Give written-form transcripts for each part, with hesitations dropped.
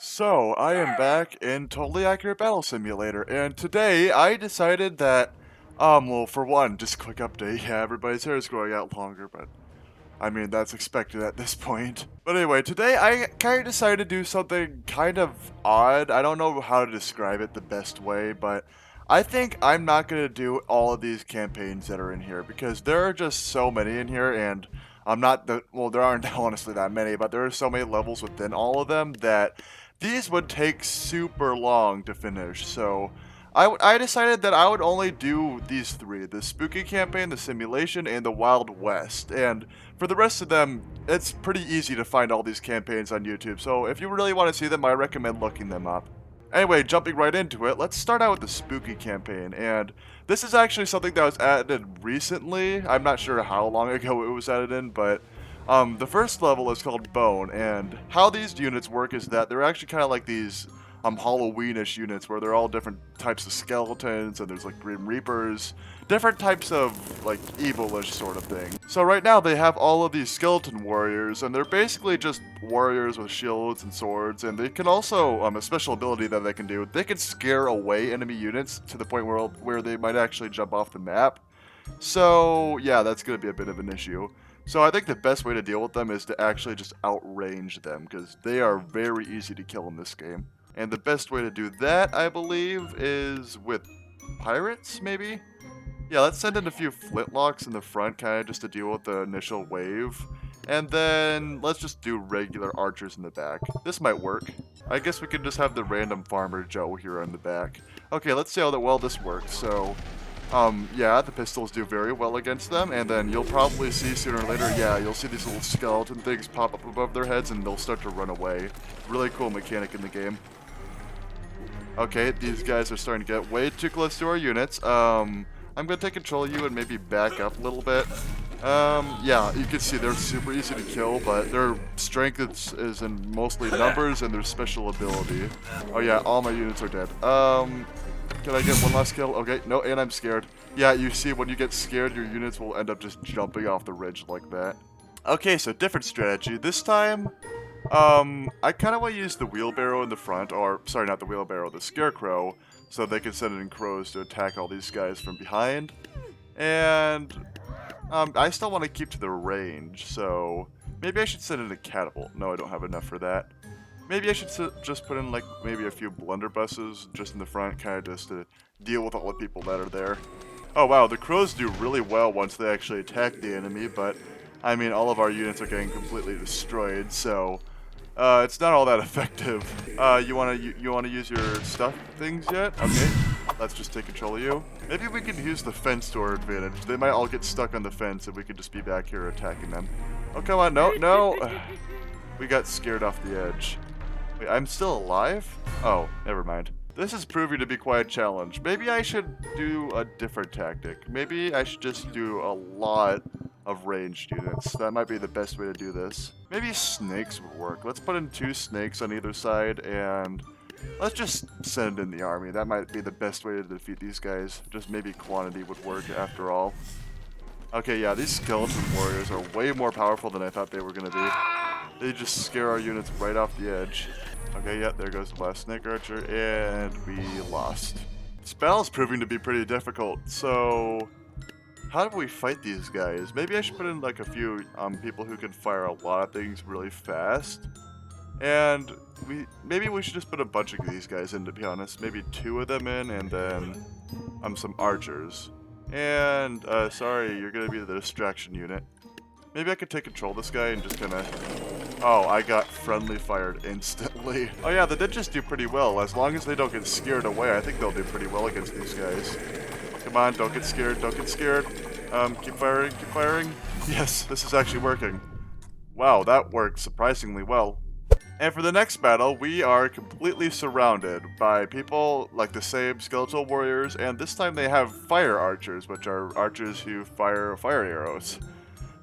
So, I am back in Totally Accurate Battle Simulator, and today I decided that, well, for one, just a quick update, yeah, everybody's hair is growing out longer, but, I mean, that's expected at this point. But anyway, today I kind of decided to do something kind of odd. I don't know how to describe it the best way, but I think I'm not going to do all of these campaigns that are in here, because there are just so many in here, and I'm not the, well, there aren't honestly that many, but there are so many levels within all of them that these would take super long to finish, so I decided that I would only do these three, the Spooky Campaign, the Simulation, and the Wild West, and for the rest of them, it's pretty easy to find all these campaigns on YouTube, so if you really want to see them, I recommend looking them up. Anyway, jumping right into it, let's start out with the Spooky Campaign, and this is actually something that was added recently. I'm not sure how long ago it was added in, but the first level is called Bone, and how these units work is that they're actually kind of like these Halloweenish units where they're all different types of skeletons, and there's like Grim Reapers, different types of like evilish sort of thing. So right now they have all of these skeleton warriors, and they're basically just warriors with shields and swords, and they can also, a special ability that they can do, they can scare away enemy units to the point where they might actually jump off the map. So yeah, that's going to be a bit of an issue. So I think the best way to deal with them is to actually just outrange them, because they are very easy to kill in this game. And the best way to do that, I believe, is with pirates, maybe? Yeah, let's send in a few flintlocks in the front, kind of just to deal with the initial wave. And then let's just do regular archers in the back. This might work. I guess we could just have the random farmer Joe here in the back. Okay, let's see how well this works. So, yeah, the pistols do very well against them, and then you'll probably see sooner or later, yeah, you'll see these little skeleton things pop up above their heads and they'll start to run away. Really cool mechanic in the game. Okay, these guys are starting to get way too close to our units. I'm gonna take control of you and maybe back up a little bit. Yeah, you can see they're super easy to kill, but their strength is in mostly numbers and their special ability. Oh yeah, all my units are dead. Can I get one last kill? Okay, no, and I'm scared. Yeah, you see, when you get scared, your units will end up just jumping off the ridge like that. Okay, so different strategy. This time, I kind of want to use the wheelbarrow in the front, or, sorry, not the wheelbarrow, the scarecrow, so they can send in crows to attack all these guys from behind. And, I still want to keep to the range, so maybe I should send in a catapult. No, I don't have enough for that. Maybe I should just put in, like, maybe a few blunderbusses just in the front, kind of just to deal with all the people that are there. Oh, wow, the crows do really well once they actually attack the enemy, but, I mean, all of our units are getting completely destroyed, so it's not all that effective. You wanna use your stuff things yet? Okay, let's just take control of you. Maybe we can use the fence to our advantage. They might all get stuck on the fence, and we could just be back here attacking them. Oh, come on, no, no! We got scared off the edge. Wait, I'm still alive? Oh, never mind. This is proving to be quite a challenge. Maybe I should do a different tactic. Maybe I should just do a lot of ranged units. That might be the best way to do this. Maybe snakes would work. Let's put in 2 snakes on either side, and let's just send in the army. That might be the best way to defeat these guys. Just maybe quantity would work after all. Okay, yeah, these skeleton warriors are way more powerful than I thought they were going to be. They just scare our units right off the edge. Okay, yeah, there goes the last snake archer, and we lost. This battle's proving to be pretty difficult, so how do we fight these guys? Maybe I should put in like a few people who can fire a lot of things really fast. And maybe we should just put a bunch of these guys in, to be honest. Maybe 2 of them in, and then some archers. And sorry, you're gonna be the distraction unit. Maybe I could take control of this guy and just kinda... Oh, I got friendly fired instantly. Oh yeah, the ninjas do pretty well. As long as they don't get scared away, I think they'll do pretty well against these guys. Come on, don't get scared, don't get scared. Keep firing, keep firing. Yes, this is actually working. Wow, that worked surprisingly well. And for the next battle, we are completely surrounded by people like the same skeletal warriors, and this time they have fire archers, which are archers who fire arrows.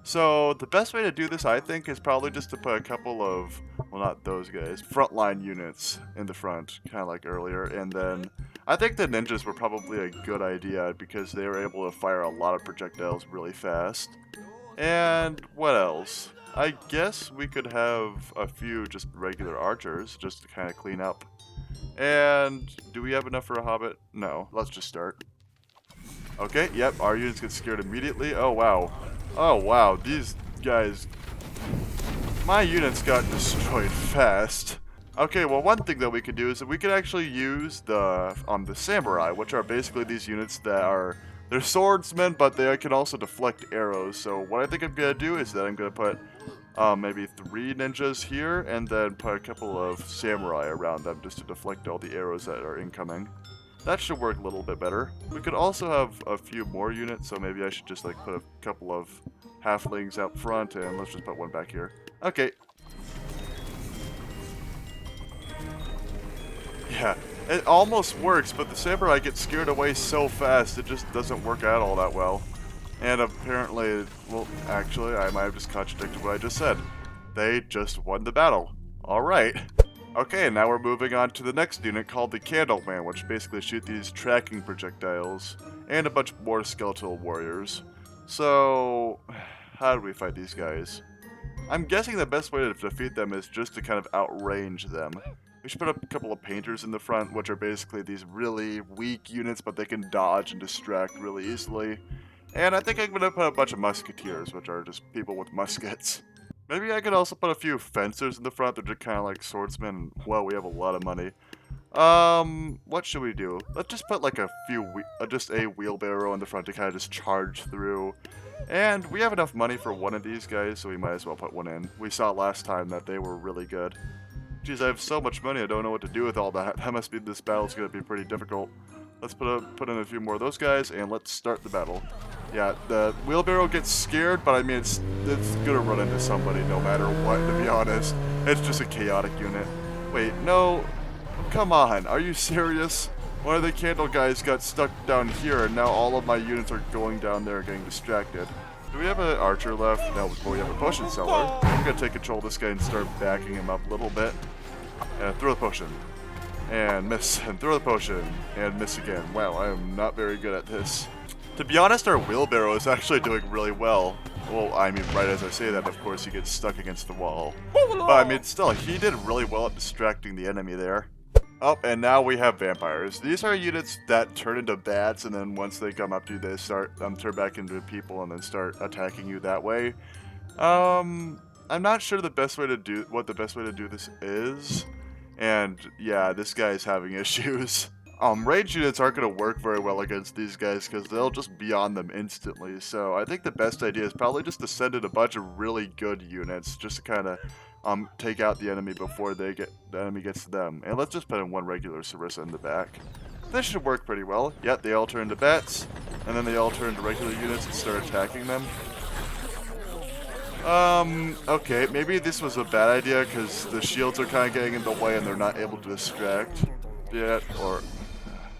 So the best way to do this, I think, is probably just to put a couple of, well, not those guys, frontline units in the front, kind of like earlier, and then I think the ninjas were probably a good idea because they were able to fire a lot of projectiles really fast. And what else? I guess we could have a few just regular archers just to kind of clean up. And do we have enough for a hobbit? No, let's just start. Okay, yep, our units get scared immediately. Oh, wow. Oh, wow, these guys... My units got destroyed fast. Okay, well, one thing that we could do is that we could actually use the samurai, which are basically these units that are... They're swordsmen, but they can also deflect arrows. So what I think I'm going to do is that I'm going to put maybe 3 ninjas here, and then put a couple of samurai around them just to deflect all the arrows that are incoming. That should work a little bit better. We could also have a few more units, so maybe I should just like put a couple of halflings out front, and let's just put one back here. Okay. Yeah, it almost works, but the samurai gets scared away so fast, it just doesn't work out all that well. And apparently, well, actually, I might have just contradicted what I just said. They just won the battle. Alright. Okay, now we're moving on to the next unit called the Candlemen, which basically shoot these tracking projectiles, and a bunch more skeletal warriors. So, how do we fight these guys? I'm guessing the best way to defeat them is just to kind of outrange them. We should put up a couple of painters in the front, which are basically these really weak units, but they can dodge and distract really easily. And I think I'm going to put a bunch of musketeers, which are just people with muskets. Maybe I could also put a few fencers in the front. They're just kind of like swordsmen. Well, we have a lot of money. What should we do? Let's just put like a few, just a wheelbarrow in the front to kind of just charge through. And we have enough money for one of these guys, so we might as well put one in. We saw last time that they were really good. Geez, I have so much money, I don't know what to do with all that. That must be, this battle's going to be pretty difficult. Let's put in a few more of those guys, and let's start the battle. Yeah, the wheelbarrow gets scared, but I mean, it's gonna run into somebody no matter what, to be honest. It's just a chaotic unit. Wait, no, come on, are you serious? One of the candle guys got stuck down here, and now all of my units are going down there getting distracted. Do we have an archer left? No, but we have a potion seller. I'm gonna take control of this guy and start backing him up a little bit. And throw the potion. And miss, and throw the potion, and miss again. Wow, I am not very good at this. To be honest, our wheelbarrow is actually doing really well. Well, I mean, right as I say that, of course, he gets stuck against the wall. But I mean, still, he did really well at distracting the enemy there. Oh, and now we have vampires. These are units that turn into bats, and then once they come up to you, they start turn back into people, and then start attacking you that way. I'm not sure what the best way to do this is. And yeah, this guy's having issues. Range units aren't going to work very well against these guys because they'll just be on them instantly. So I think the best idea is probably just to send in a bunch of really good units just to kind of take out the enemy before the enemy gets to them. And let's just put in one regular Sarissa in the back. This should work pretty well. Yep, they all turn into bats, and then they all turn into regular units and start attacking them. Okay, maybe this was a bad idea because the shields are kind of getting in the way and they're not able to distract yet, or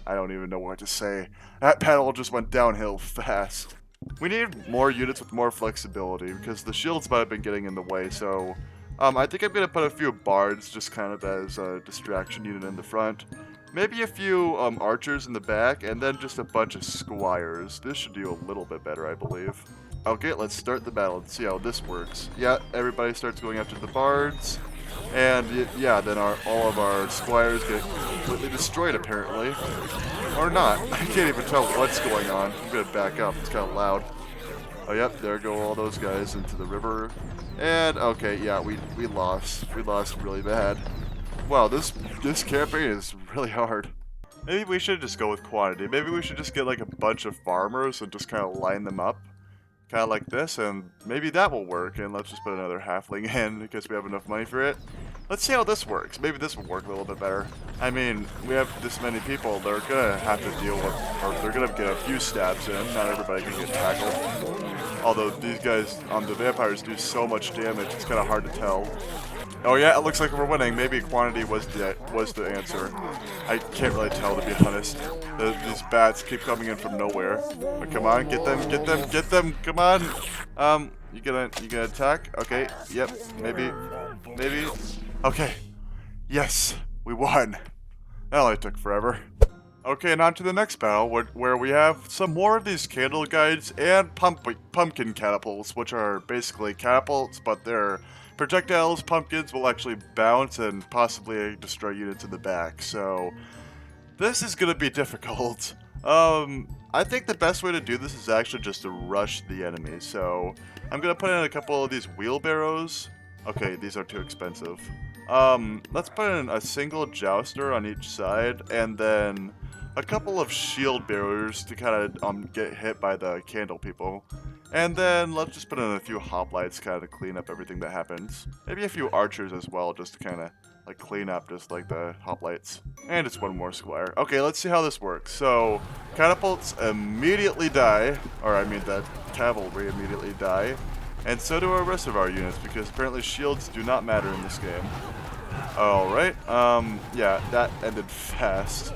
I don't even know what to say. That battle just went downhill fast. We need more units with more flexibility because the shields might have been getting in the way, so I think I'm going to put a few bards just kind of as a distraction unit in the front. Maybe a few archers in the back, and then just a bunch of squires. This should do a little bit better, I believe. Okay, let's start the battle and see how this works. Yeah, everybody starts going after the bards. And yeah, then all of our squires get completely destroyed, apparently. Or not. I can't even tell what's going on. I'm going to back up. It's kind of loud. Oh, yep, there go all those guys into the river. And, okay, yeah, we lost. We lost really bad. Wow, this campaign is really hard. Maybe we should just go with quantity. Maybe we should just get like a bunch of farmers and just kind of line them up. Kind of like this, and maybe that will work. And let's just put another halfling in because we have enough money for it. Let's see how this works. Maybe this will work a little bit better. I mean, we have this many people. They're gonna have to deal with, or they're gonna get a few stabs in. Not everybody can get tackled. Although these guys, the vampires do so much damage, it's kind of hard to tell. Oh yeah, it looks like we're winning. Maybe quantity was the answer. I can't really tell, to be honest. These bats keep coming in from nowhere. But come on, get them, come on. You gonna attack? Okay, yep, maybe. Okay, yes, we won. That only took forever. Okay, and on to the next battle, where we have some more of these candle guides and pumpkin catapults, which are basically catapults, but they're projectiles. Pumpkins will actually bounce and possibly destroy units in the back, so this is gonna be difficult. I think the best way to do this is actually just to rush the enemy, so I'm gonna put in a couple of these wheelbarrows. Okay, these are too expensive. Let's put in a single jouster on each side, and then a couple of shield bearers to kind of get hit by the candle people. And then let's just put in a few hoplites kind of to clean up everything that happens. Maybe a few archers as well, just to kind of like clean up just like the hoplites. And it's one more squire. Okay, let's see how this works. So catapults immediately die, or I mean the cavalry immediately die. And so do our rest of our units, because apparently shields do not matter in this game. Alright, yeah, that ended fast.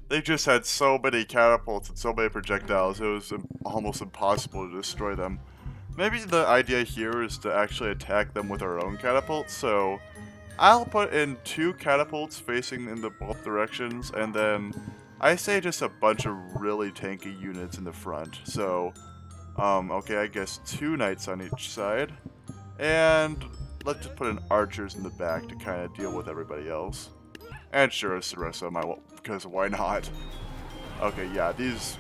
They just had so many catapults and so many projectiles, it was almost impossible to destroy them. Maybe the idea here is to actually attack them with our own catapults, so I'll put in 2 catapults facing in the both directions, and then I say just a bunch of really tanky units in the front. So, okay, I guess 2 knights on each side, and let's just put in archers in the back to kind of deal with everybody else. And sure, Sarissa might, because why not? Okay, yeah, these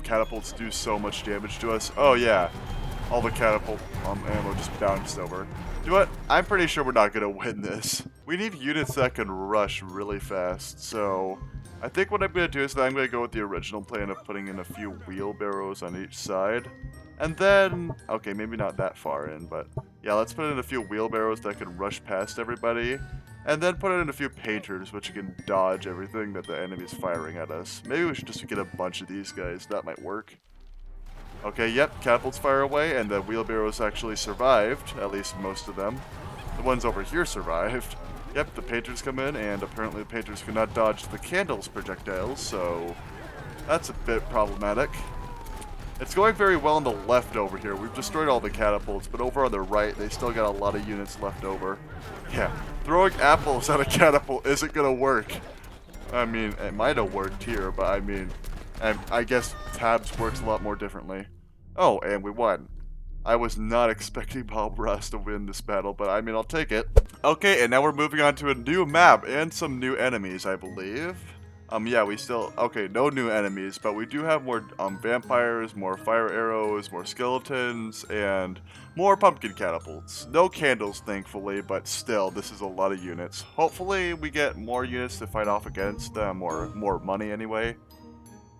catapults do so much damage to us. Oh yeah, all the catapult ammo just bounced over. You know what? I'm pretty sure we're not gonna win this. We need units that can rush really fast, so I think what I'm gonna do is that I'm gonna go with the original plan of putting in a few wheelbarrows on each side. And then, okay, maybe not that far in, but yeah, let's put in a few wheelbarrows that can rush past everybody. And then put in a few painters, which can dodge everything that the enemy's firing at us. Maybe we should just get a bunch of these guys. That might work. Okay, yep, catapults fire away, and the wheelbarrows actually survived. At least most of them. The ones over here survived. Yep, the painters come in, and apparently the painters cannot dodge the candles projectiles, so that's a bit problematic. It's going very well on the left over here. We've destroyed all the catapults, but over on the right, they still got a lot of units left over. Yeah, throwing apples at a catapult isn't gonna work. I mean, it might have worked here, but I mean, I guess tabs works a lot more differently. Oh, and we won. I was not expecting Bob Ross to win this battle, but I mean, I'll take it. Okay, and now we're moving on to a new map and some new enemies, I believe. Yeah, we still, okay, no new enemies, but we do have more vampires, more fire arrows, more skeletons, and more pumpkin catapults. No candles, thankfully, but still, this is a lot of units. Hopefully, we get more units to fight off against them, or more money anyway.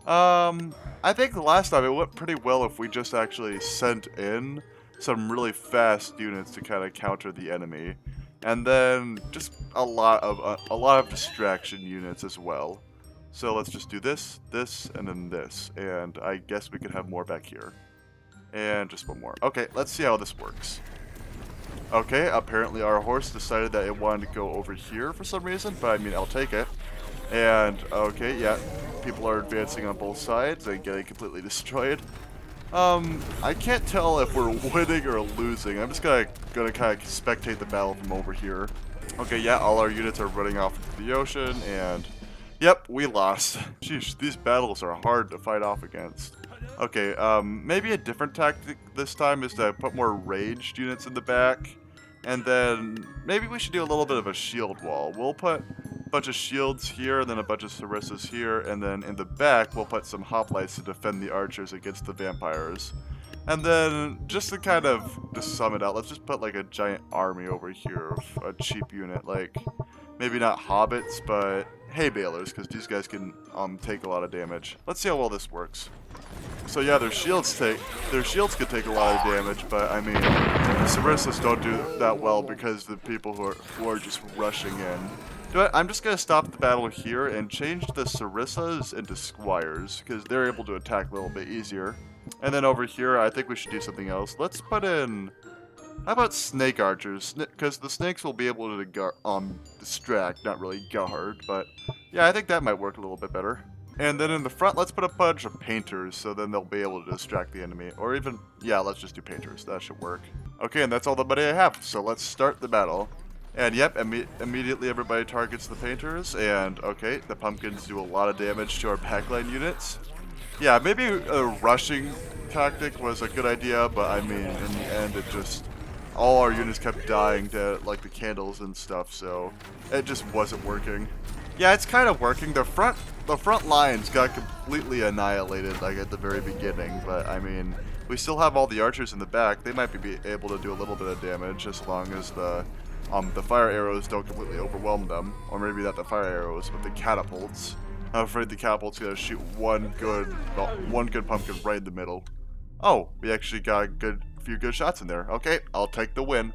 I think the last time it went pretty well if we just actually sent in some really fast units to kind of counter the enemy. And then just a lot of distraction units as well. So let's just do this, this, and then this. And I guess we could have more back here. And just one more. Okay, let's see how this works. Okay, apparently our horse decided that it wanted to go over here for some reason, but I mean, I'll take it. And, okay, yeah, people are advancing on both sides and getting completely destroyed. I can't tell if we're winning or losing. I'm just gonna kind of spectate the battle from over here. Okay, yeah, all our units are running off into the ocean, and yep, we lost. Sheesh, these battles are hard to fight off against. Okay, maybe a different tactic this time is to put more ranged units in the back. And then maybe we should do a little bit of a shield wall. We'll put a bunch of shields here, and then a bunch of Sarissas here, and then in the back we'll put some hoplites to defend the archers against the vampires. And then, just to kind of just sum it out, let's just put like a giant army over here of a cheap unit, like maybe not hobbits, but hay balers, because these guys can take a lot of damage. Let's see how well this works. So yeah, their shields could take a lot of damage, but I mean, the Sarissas don't do that well because the people who are just rushing in. I'm just gonna stop the battle here and change the Sarissas into squires, because they're able to attack a little bit easier. And then over here, I think we should do something else. Let's put in, how about snake archers? Because the snakes will be able to distract, not really guard, but yeah, I think that might work a little bit better. And then in the front, let's put a bunch of painters, so then they'll be able to distract the enemy. Or even, yeah, let's just do painters. That should work. Okay, and that's all the money I have, so let's start the battle. And yep, immediately everybody targets the painters, and okay, the pumpkins do a lot of damage to our backline units. Yeah, maybe a rushing tactic was a good idea, but I mean, in the end, it just all our units kept dying to like the candles and stuff, so it just wasn't working. Yeah, it's kind of working. The front lines got completely annihilated like at the very beginning, but I mean, we still have all the archers in the back. They might be able to do a little bit of damage as long as the fire arrows don't completely overwhelm them, or maybe not the fire arrows, but the catapults. I'm afraid the catapult's gonna shoot one good pumpkin right in the middle. Oh, we actually got a few good shots in there. Okay, I'll take the win.